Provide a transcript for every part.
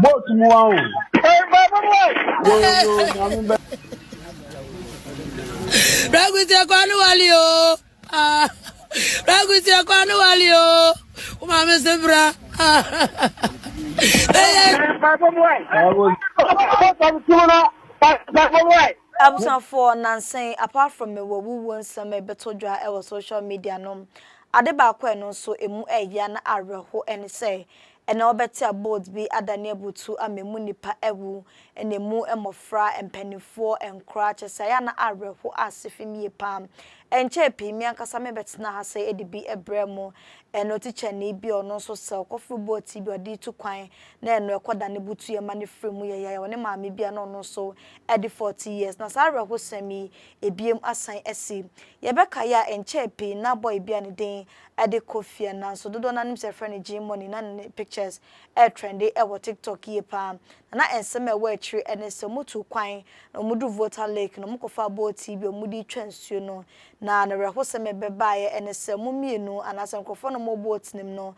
boat mu hey baba boy Ragutia kwanu walio Ragutia kwanu walio Umame sebra baba boy Absent for Nancy, apart from me, we won't some better draw our social media no. Adeba no so emu yana areho and say, and all better boats be adania butu a memunipa ewu, and emu emofra and penny four and crutches, sayana areho as if in ye palm. And chepi, me and Casame Betsna has say it be a bremo, and no teacher need be or no so sell coffee boat to be a D to quine, then no quadani butu your money from ya when a mammy be an no so at the 40 years. Nasara was send me a beam assign SC. Yabeka ya and chepi, now boy be any day at the coffee and now so don't name say friend Jim money none pictures air trendy ever TikTok ye palm. And I some way tree and it's a mutu quine, no mudu Volta Lake, no mukofa boat TV or moody trends, you know. Na na rehosa me bebaye ene se mumie no anasa nkofo no mo boat nim no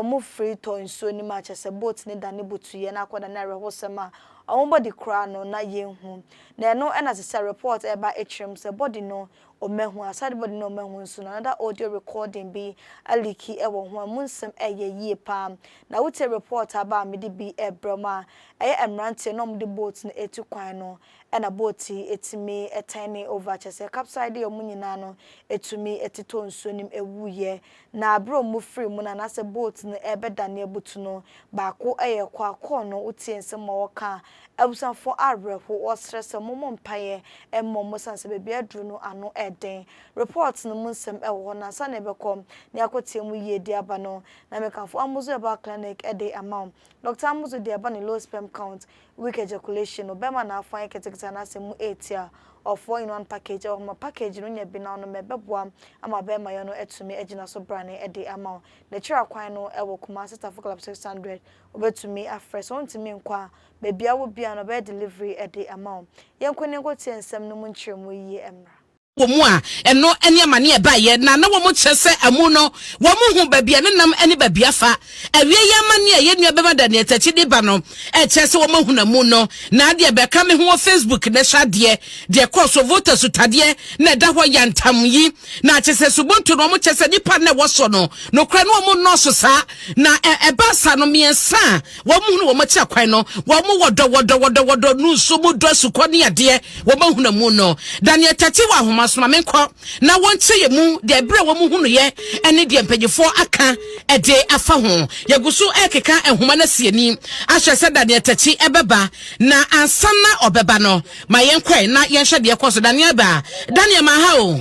mo free to nso ni ma chese boat ni dane butuye na akoda na rehosa ma body kra no na yenhu na no ena se report eba etrem se body no omehu aside body no omehu nso na another audio recording bi aliki ewo ho munsem yie pam na wote report aba me de bi ebroma emrante no mo de boat no etu kwan no ena boat etimi etiny over chese capsized yo munyina no etumi etito nso nim ewuye na abro mu free mu na na se boat no ebeda na ebutu no baako kwa akọ no utie nsem woka abusan for areho o stress momo mpaye emmo sanse be adru no ano eden reports no munsem ewo na sa na bekom ne akotie mu ye di aba no na mekanfo amuzo eba clinic ede amount Dr. Amuzo di aba ni low sperm count weak ejaculation obema na afan keteketa na se mu 8 year of 4-in-1 package or my package no nya bi na no mebeboa ama be ma yo no etumi agina so brane ede amount the chira kwan no ewo kuma sita for club 600 obetumi afresh on timi nkwa bebia wo bia no be delivery ede amount yenkone ngotie nsem no mu nchiremu yi emra Womua eno eni amane e baye na na womo kyese amu no womo hu babia ne nam eni babia fa awie ye amane ye nua bema da ne tachi de ba no e kyese womo hu na mu no na de be ka me hu Facebook ne hwade de cross voter sutade na da ho yantam yi na kyese subonto no mo kyese nipa ne woso no no kra no womo no so sa na e ba sa no miensa womo hu no womo kya kwan no womo wodo nu so mu do su kwani ade womo hu na mu no da ne tachi wa homa soma menko na wonche ye mu de bre wo mu hunu ye ene de mpagifo aka ede afa ho yegusu ekeka ehoma na sieni ahwese da de tachi ebeba na ansana obeba no ma yenkwe na yenhwe de ekoso Daniel ba Daniel ma ha o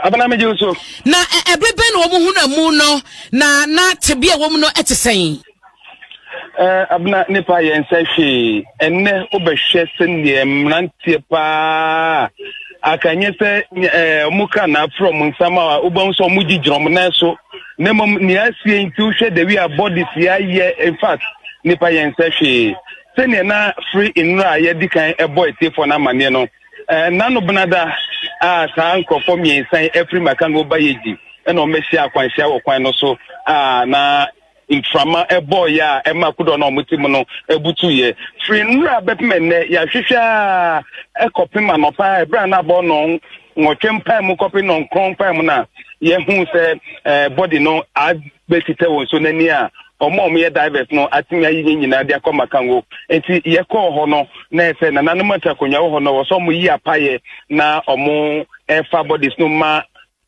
abana meje uso na ebebe na wo mu hunu amu no na tebia wo mu no etesen abna nipa yensa hwe enne obehwe sene mrantie pa akanye se muka na from nsama ubon so mugigrom na so nemom ni asie nti hwe de wi body sia ye in fact nipa yensa hwe sene na free inra ye dikan boy tefo na mane no nano benada sa nkofo miensan every makango bayeji eno mesi akwanhia wo kwan no so na inframa boy ya emakudo na omutimu no ebutu ye free nra bepmenne ya hwehwa ekopima no pa bra na bo no nwotwempa mu kopi no nkronpa mu na ye hu se body no abetite won so nani a omom ye divers no atimi ayi nyina de akoma kango enti ye ko ho no na efe na nanum atakonya ho no wo so mu yi apaye na omo efa bodies no ma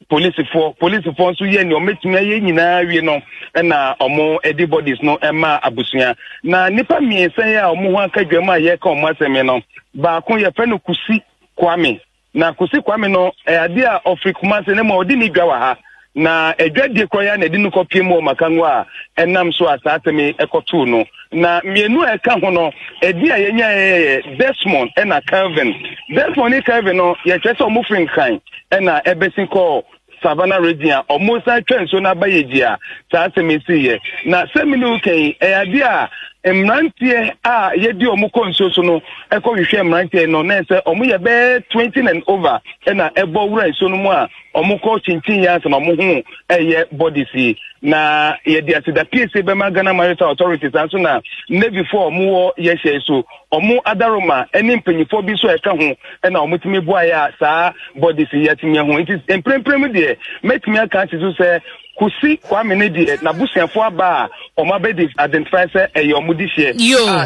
police for so ye ni ometumi ayi nyina wie no na omo edi bodies no ema abusua na nipa miensan ya omo ho akadwama ye ka omo asemi no ba ko ye fe no kusi kwame na kusi kwame no ade a ofrikuma se ne ma odi ni dwa ha na edwade kroya na edi no kopie mu makango a enam so asatemi ekotu no na mienu eka ho no edi a yenya Desmond na Calvin Desmond ni Calvin no ye twese omo frinkan na ebesin ko Savannah region almost a trend so na bayeji a sa semesi ye na seminu ken ade a mrantie yedi omuko nso so no hwehwe mrantie no na se omu ye be 20 and over na ebo wura nso no mu a omuko chinchin ya se no mu hu eye bodies na yedi asida PSA be Ghana Maritime Authorities anso na Navy for omu ye hye so omu adaroma eni mpanyifo bi so eka ho na omutimi bua ya saa bodies yatimi ho it is empremprem de metimi aka so say kusi kwa menedi na busiafo aba omabedi identify say eyomudi hye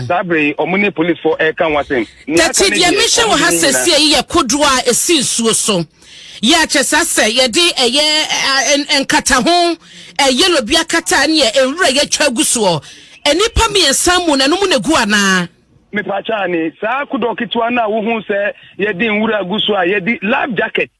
sabre omune police for eka wasem tati dia mission wo hasese ye kodua esinsuo so ya chesa se ye di eye enkata ho yellow bia kata ne enwura ye twaguso enipa miensa mu na no mu negu ana me pacha ni sa kudokitua na wo hu se ye di enwura guso a ye di life jacket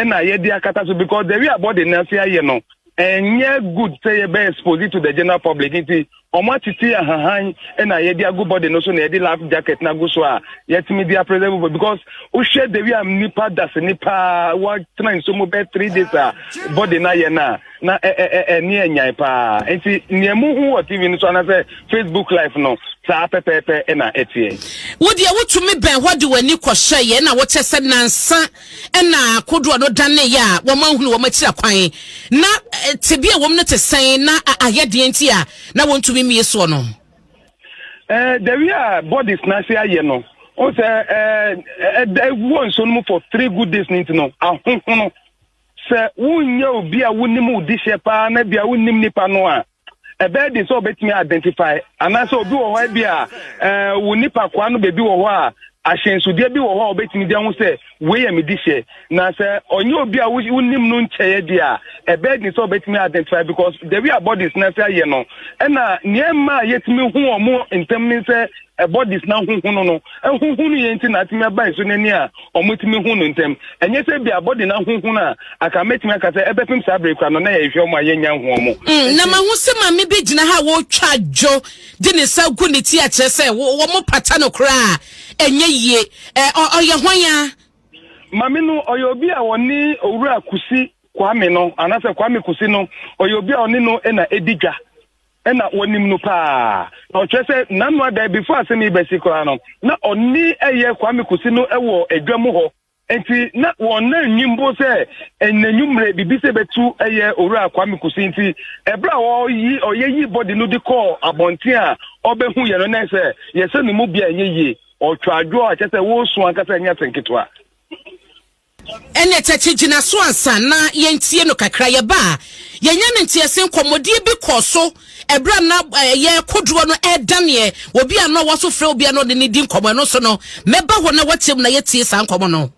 na ye di akata so because the way about the nafia ye no and good say be exposed to the general public it omatiti ahahan na ye dia good body no so na ye di life jacket na go so a yet media presentable because o share the way am nipa das nipa what trying so mo be 3 days body na ye na ni enyan pa enti niemu hu what even so na say Facebook live no sa pepepe na etie wo dia wotumi ben hwade wani kwhye ye na wo chese nansa na kodo no dane ya wo manhunu wo makira kwan na tebia wo mne tesen na ayede enti a na wontumi mie so no the way bodies na say aye no o say won so no for 3 good days nti no ahohono se wunya obi a wonim odi shepa na bia wonim nipa no a ebe dị so betimi identify anase obi wo ho bia wo nipa kwa no bebi wo ho a ahyensude bi wo ho obetimi de ho se we ya medi hye na se onye obi a wonim no ncheye dia ebe dị so betimi identify because the way bodies na say ye no na niema yetimi hu omo ntem se bodies na huhunu no huhunu ye nti na timi aba so nani a omutimi hunu ntem enye se bia body na huhunu a aka metimi aka se ebepim sa break no na ye hwe omo ayenya hu omo na ma hu se ma me be gina ha wo twa dwo de ne sa gu ne ti a kire se wo mo pata no kra enye ye oye hwan mami no oye obi a woni owura kusi kwame no anase kwame kusi no oye obi a oni no na ediga na wonim no pa na chese nanu ada before asemi besikora no na oni eye kwame kusi no ewo adwam ho enti na wona nyimbo se enanyumre bibise betu eye owura kwame kusi enti ebra wo yi oyeyi body no de call abonti a obehu ye no na se yese no mu bia enye otwadwo a chese wo so akasa nya tenketwa ene tete gina so ansa na yentie no kakra ye ba yenya ne ntie sen komodie bi koso ebra na ye koduo no edane obi ano wo so frɛ obi ano de ne di nkomo no so no meba ho na watem na yetie san nkomo no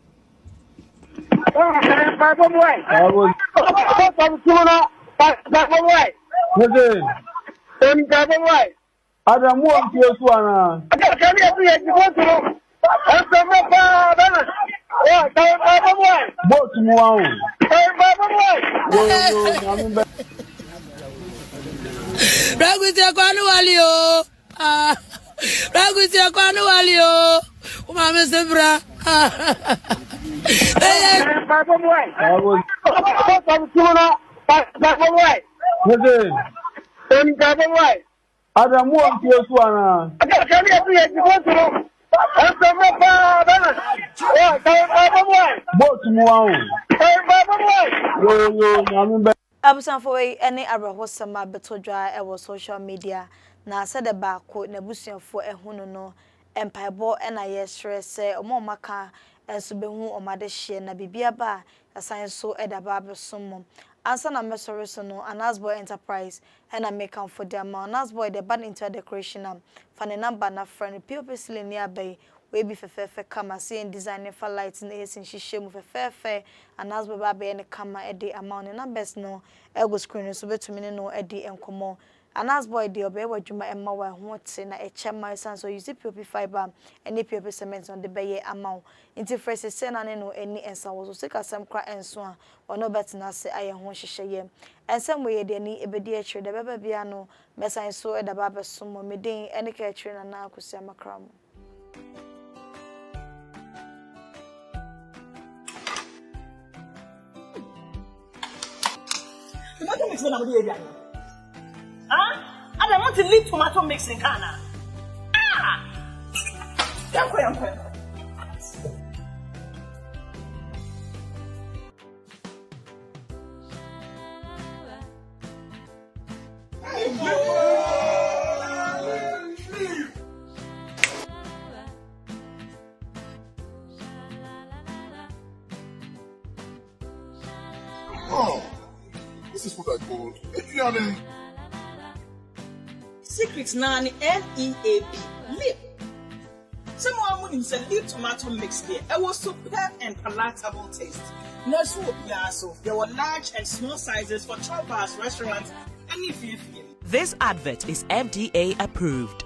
Adamu amtie so ana boat mu wa o Ragutia kwanu walio Ragutia kwanu walio umame sebra Adamu amtie so ana boat mu wa o Abusanfo we ene abrahosama betodwa ewo social media na sede ba ko na busuafo ehunu no empaibo na ye stress omo maka enso behu omade hye na bibia ba asan so edaba besom ansa na mesori so no Anasboy Enterprise na make am for them Anasboy the band into decoration fa ne number na friend POP Selenia Bay we be fefefe kama seeing design for lights na yesin hihye mu fefefe Anasboy ba be ne kama e de amount na best no ego screen so betumi no e de enkomo Anasboy de obe wadwuma emma wa ho te na echema san so use POP fiber and POP cement on the beye amount into fresh se na ne no eni ensa wo so sika sam kra enso a ono betina se aye ho hyehyeye ensem we de ni ebedi a kire de beba bia no mesan so e da ba besom mo meden ene ka kire na na akosia makra mo tomato mix na mo dey area. I don't want to leave tomato mix in Ghana. Oh, this is what I call Adriana. Secret Nani LEAP lip. Someone who is a lip tomato mix there. It was superb and palatable taste. No so there were large and small sizes for choppers, restaurants, and if you feel. This advert is FDA approved.